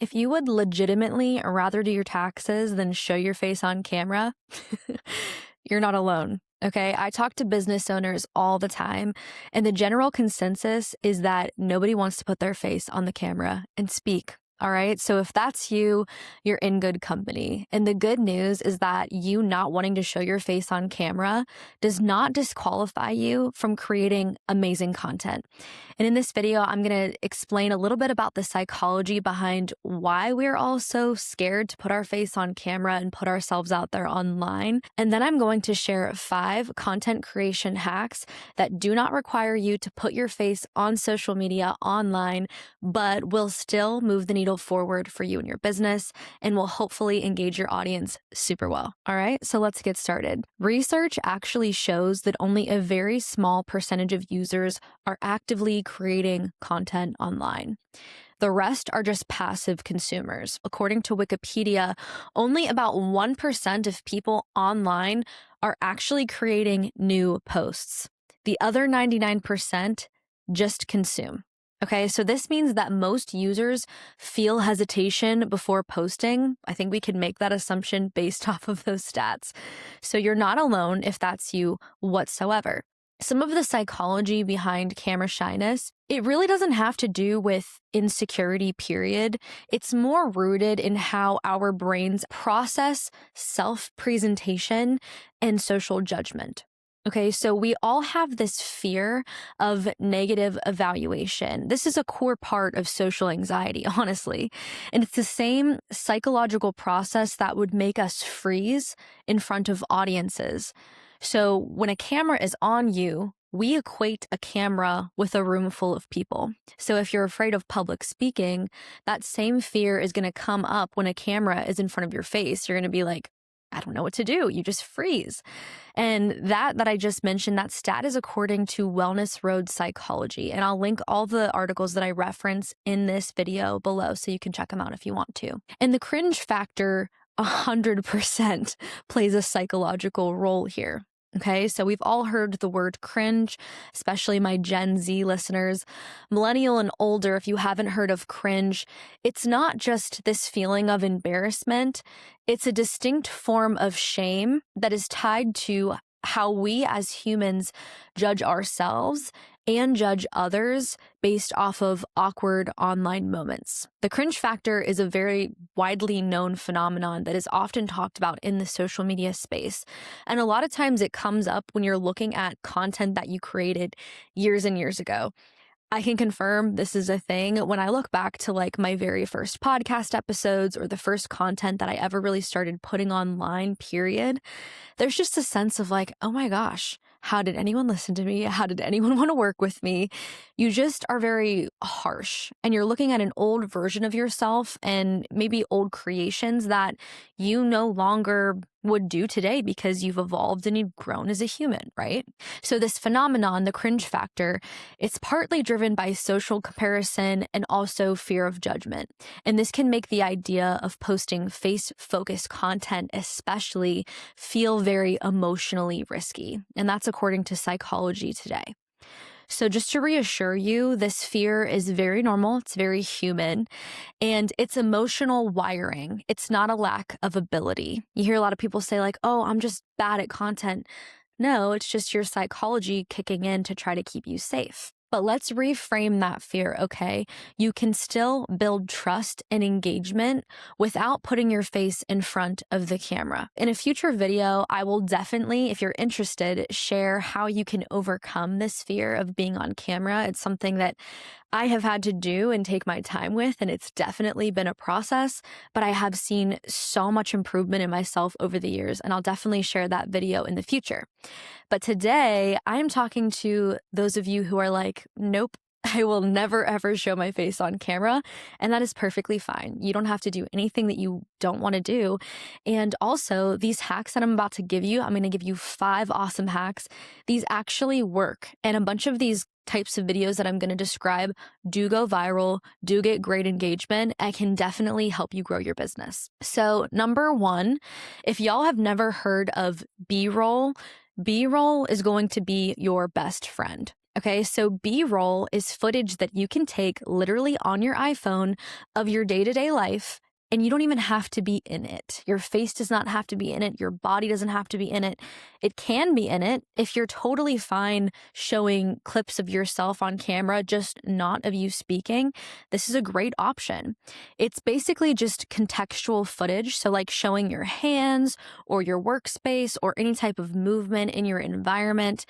If you would legitimately rather do your taxes than show your face on camera, you're not alone. Okay. I talk to business owners all the time, and the general consensus is that nobody wants to put their face on the camera and speak. All right. So if that's you, you're in good company. And the good news is that you not wanting to show your face on camera does not disqualify you from creating amazing content. And in this video, I'm going to explain a little bit about the psychology behind why we're all so scared to put our face on camera and put ourselves out there online. And then I'm going to share 5 content creation hacks that do not require you to put your face on social media online, but will still move the needle forward for you and your business and will hopefully engage your audience super well. All right, so let's get started. Research actually shows that only a very small percentage of users are actively creating content online. The rest are just passive consumers. According to Wikipedia, only about 1% of people online are actually creating new posts. The other 99% just consume. Okay, so this means that most users feel hesitation before posting. I think we can make that assumption based off of those stats. So you're not alone if that's you whatsoever. Some of the psychology behind camera shyness, it really doesn't have to do with insecurity, period. It's more rooted in how our brains process self-presentation and social judgment. Okay, so we all have this fear of negative evaluation. This is a core part of social anxiety, honestly. And it's the same psychological process that would make us freeze in front of audiences. So when a camera is on you, we equate a camera with a room full of people. So if you're afraid of public speaking, that same fear is going to come up when a camera is in front of your face. You're going to be like, I don't know what to do. You just freeze. And that I just mentioned, that stat is according to Wellness Road Psychology. And I'll link all the articles that I reference in this video below so you can check them out if you want to. And the cringe factor 100% plays a psychological role here. Okay, so we've all heard the word cringe, especially my Gen Z listeners. Millennial and older, if you haven't heard of cringe, it's not just this feeling of embarrassment. It's a distinct form of shame that is tied to how we as humans judge ourselves and judge others based off of awkward online moments. The cringe factor is a very widely known phenomenon that is often talked about in the social media space. And a lot of times it comes up when you're looking at content that you created years and years ago. I can confirm this is a thing. When I look back to like my very first podcast episodes or the first content that I ever really started putting online, period, there's just a sense of like, oh my gosh, how did anyone listen to me? How did anyone want to work with me? You just are very harsh and you're looking at an old version of yourself and maybe old creations that you no longer would do today because you've evolved and you've grown as a human, right? So this phenomenon, the cringe factor, it's partly driven by social comparison and also fear of judgment. And this can make the idea of posting face-focused content especially feel very emotionally risky. And that's according to Psychology Today. So just to reassure you, this fear is very normal, it's very human, and it's emotional wiring. It's not a lack of ability. You hear a lot of people say like, oh, I'm just bad at content. No, it's just your psychology kicking in to try to keep you safe. But let's reframe that fear, okay? You can still build trust and engagement without putting your face in front of the camera. In a future video, I will definitely, if you're interested, share how you can overcome this fear of being on camera. It's something that I have had to do and take my time with, and it's definitely been a process, but I have seen so much improvement in myself over the years, and I'll definitely share that video in the future. But today, I am talking to those of you who are like, nope, I will never ever show my face on camera, and that is perfectly fine. You don't have to do anything that you don't want to do. And also, these hacks that I'm about to give you, I'm going to give you 5 awesome hacks. These actually work, and a bunch of these types of videos that I'm going to describe do go viral, do get great engagement, and can definitely help you grow your business. So number 1, if y'all have never heard of B-roll, B-roll is going to be your best friend. Okay, so B-roll is footage that you can take literally on your iPhone of your day-to-day life, and you don't even have to be in it. Your face does not have to be in it. Your body doesn't have to be in it. It can be in it if you're totally fine showing clips of yourself on camera, just not of you speaking. This is a great option. It's basically just contextual footage, so like showing your hands or your workspace or any type of movement in your environment.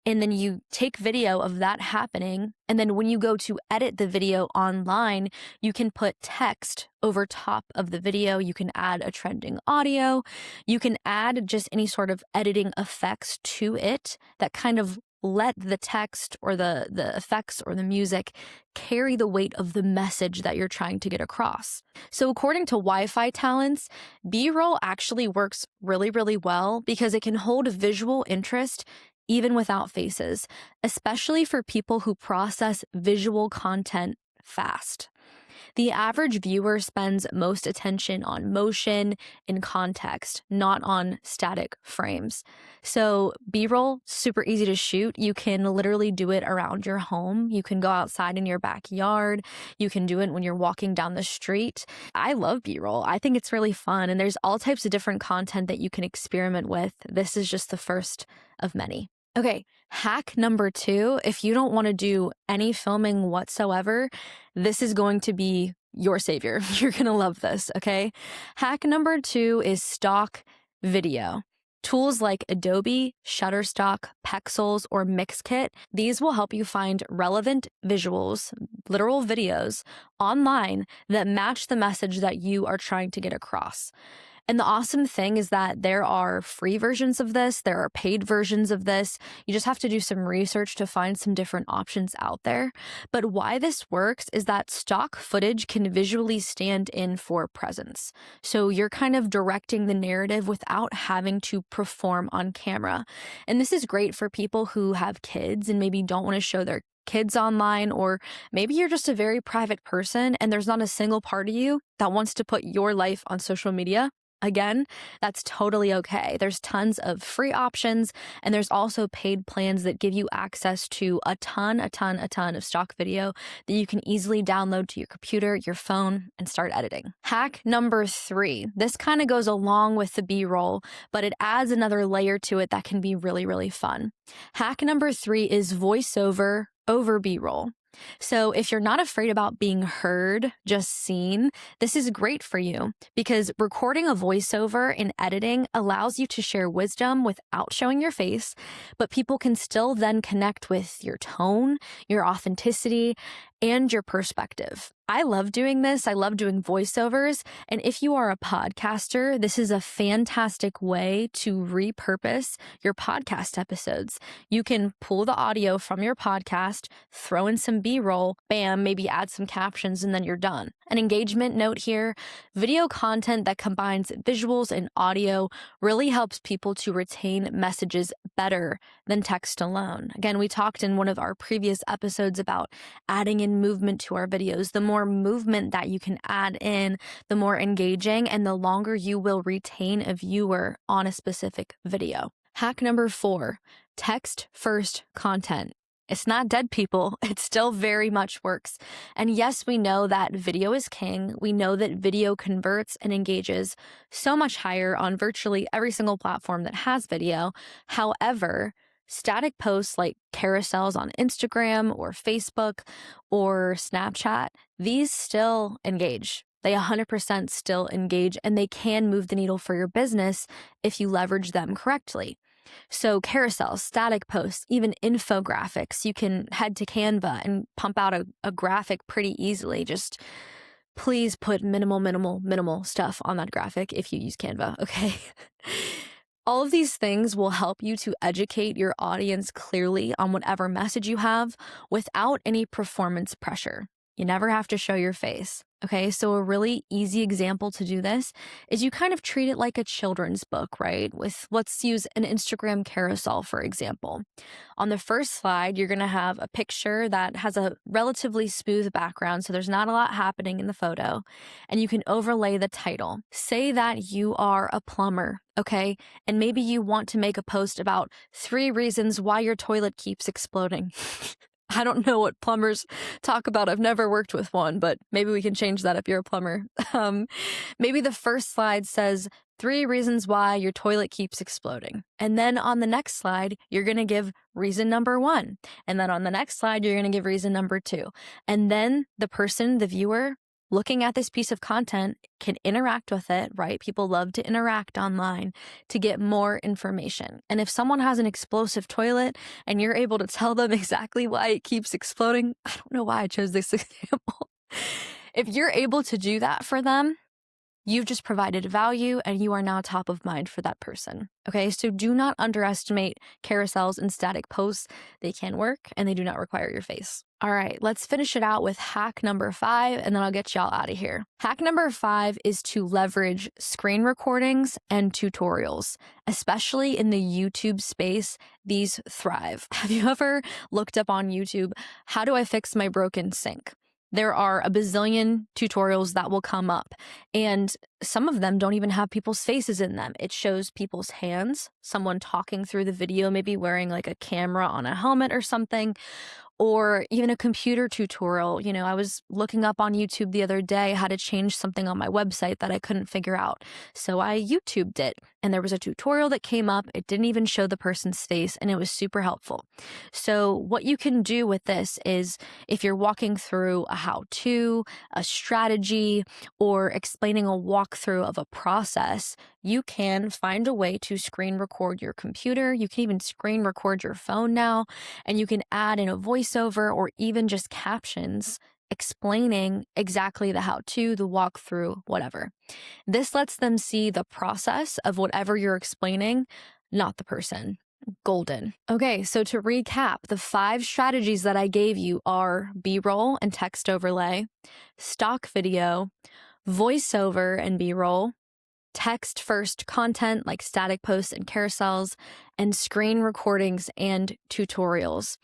And then you take video of that happening. And then when you go to edit the video online, you can put text over top of the video. You can add a trending audio. You can add just any sort of editing effects to it that kind of let the text or the effects or the music carry the weight of the message that you're trying to get across. So according to Wi-Fi talents, B-roll actually works really, really well because it can hold visual interest even without faces, especially for people who process visual content fast. The average viewer spends most attention on motion and context, not on static frames. So B-roll, super easy to shoot. You can literally do it around your home. You can go outside in your backyard. You can do it when you're walking down the street. I love B-roll. I think it's really fun, and there's all types of different content that you can experiment with. This is just the first of many. Okay, hack number 2, if you don't want to do any filming whatsoever, this is going to be your savior. You're going to love this, okay? Hack number 2 is stock video. Tools like Adobe, Shutterstock, Pexels, or Mixkit, these will help you find relevant visuals, literal videos, online that match the message that you are trying to get across. And the awesome thing is that there are free versions of this, there are paid versions of this. You just have to do some research to find some different options out there. But why this works is that stock footage can visually stand in for presence. So you're kind of directing the narrative without having to perform on camera. And this is great for people who have kids and maybe don't want to show their kids online, or maybe you're just a very private person and there's not a single part of you that wants to put your life on social media. Again, that's totally okay. There's tons of free options, and there's also paid plans that give you access to a ton of stock video that you can easily download to your computer, your phone, and start editing. Hack number 3. This kind of goes along with the B-roll, but it adds another layer to it that can be really, really fun. Hack number 3 is voiceover over B-roll. So if you're not afraid about being heard, just seen, this is great for you because recording a voiceover in editing allows you to share wisdom without showing your face, but people can still then connect with your tone, your authenticity, and your perspective. I love doing this. I love doing voiceovers. And if you are a podcaster, this is a fantastic way to repurpose your podcast episodes. You can pull the audio from your podcast, throw in some B-roll, bam, maybe add some captions, and then you're done. An engagement note here, video content that combines visuals and audio really helps people to retain messages better than text alone. Again, we talked in one of our previous episodes about adding in movement to our videos. The more movement that you can add in, the more engaging and the longer you will retain a viewer on a specific video. Hack number 4, text first content. It's not dead, people. It still very much works. And yes, we know that video is king. We know that video converts and engages so much higher on virtually every single platform that has video. However, static posts like carousels on Instagram or Facebook or Snapchat, these still engage. They 100% still engage, and they can move the needle for your business if you leverage them correctly. So carousels, static posts, even infographics, you can head to Canva and pump out a graphic pretty easily. Just please put minimal stuff on that graphic if you use Canva, okay? All of these things will help you to educate your audience clearly on whatever message you have without any performance pressure. You never have to show your face. Okay, so a really easy example to do this is you kind of treat it like a children's book, right? Let's use an Instagram carousel, for example. On the first slide, you're going to have a picture that has a relatively smooth background, so there's not a lot happening in the photo, and you can overlay the title. Say that you are a plumber, okay? And maybe you want to make a post about 3 reasons why your toilet keeps exploding. I don't know what plumbers talk about. I've never worked with one, but maybe we can change that if you're a plumber. Um, Maybe the first slide says 3 reasons why your toilet keeps exploding. And then on the next slide, you're going to give reason number 1. And then on the next slide, you're going to give reason number 2. And then the person, the viewer, looking at this piece of content can interact with it, right? People love to interact online to get more information. And if someone has an explosive toilet and you're able to tell them exactly why it keeps exploding, I don't know why I chose this example. If you're able to do that for them, you've just provided value and you are now top of mind for that person. Okay, so do not underestimate carousels and static posts. They can work and they do not require your face. All right, let's finish it out with hack number 5, and then I'll get y'all out of here. Hack number 5 is to leverage screen recordings and tutorials, especially in the YouTube space. These thrive. Have you ever looked up on YouTube, how do I fix my broken sink? There are a bazillion tutorials that will come up, and some of them don't even have people's faces in them. It shows people's hands, someone talking through the video, maybe wearing like a camera on a helmet or something, or even a computer tutorial. You know, I was looking up on YouTube the other day how to change something on my website that I couldn't figure out. So I YouTubed it, and there was a tutorial that came up. It didn't even show the person's face, and it was super helpful. So what you can do with this is if you're walking through a how-to, a strategy, or explaining a walkthrough of a process, you can find a way to screen record your computer. You can even screen record your phone now, and you can add in a voiceover or even just captions explaining exactly the how-to, the walkthrough, whatever. This lets them see the process of whatever you're explaining, not the person. Golden. Okay, so to recap, the 5 strategies that I gave you are B-roll and text overlay, stock video, voiceover and B-roll, text first content like static posts and carousels, and screen recordings and tutorials.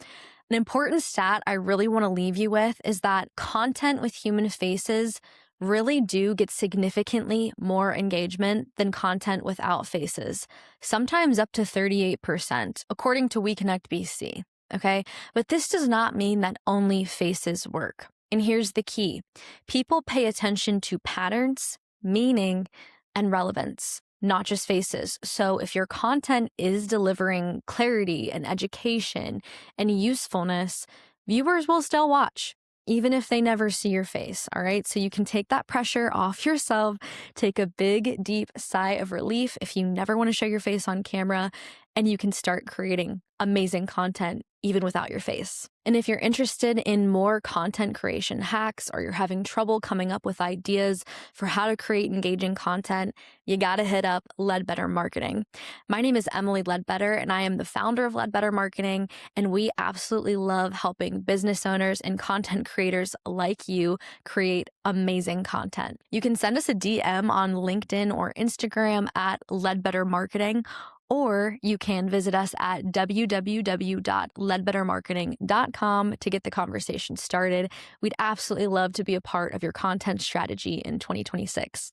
An important stat I really want to leave you with is that content with human faces really do get significantly more engagement than content without faces, sometimes up to 38%, according to WeConnect BC. Okay, but this does not mean that only faces work. And here's the key: people pay attention to patterns, meaning, and relevance, not just faces. So if your content is delivering clarity and education and usefulness, viewers will still watch, even if they never see your face. All right, so you can take that pressure off yourself, take a big, deep sigh of relief if you never want to show your face on camera, and you can start creating amazing content even without your face. And if you're interested in more content creation hacks, or you're having trouble coming up with ideas for how to create engaging content, you gotta hit up Ledbetter Marketing. My name is Emily Ledbetter, and I am the founder of Ledbetter Marketing, and we absolutely love helping business owners and content creators like you create amazing content. You can send us a DM on LinkedIn or Instagram at Ledbetter Marketing, or you can visit us at www.ledbettermarketing.com to get the conversation started. We'd absolutely love to be a part of your content strategy in 2026.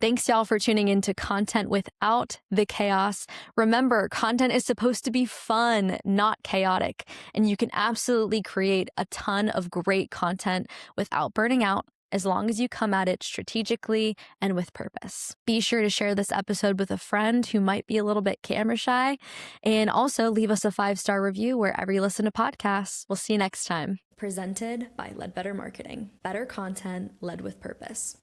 Thanks, y'all, for tuning in to Content Without the Chaos. Remember, content is supposed to be fun, not chaotic, and you can absolutely create a ton of great content without burning out, as long as you come at it strategically and with purpose. Be sure to share this episode with a friend who might be a little bit camera shy, and also leave us a 5-star review wherever you listen to podcasts. We'll see you next time. Presented by Ledbetter Marketing. Better content led with purpose.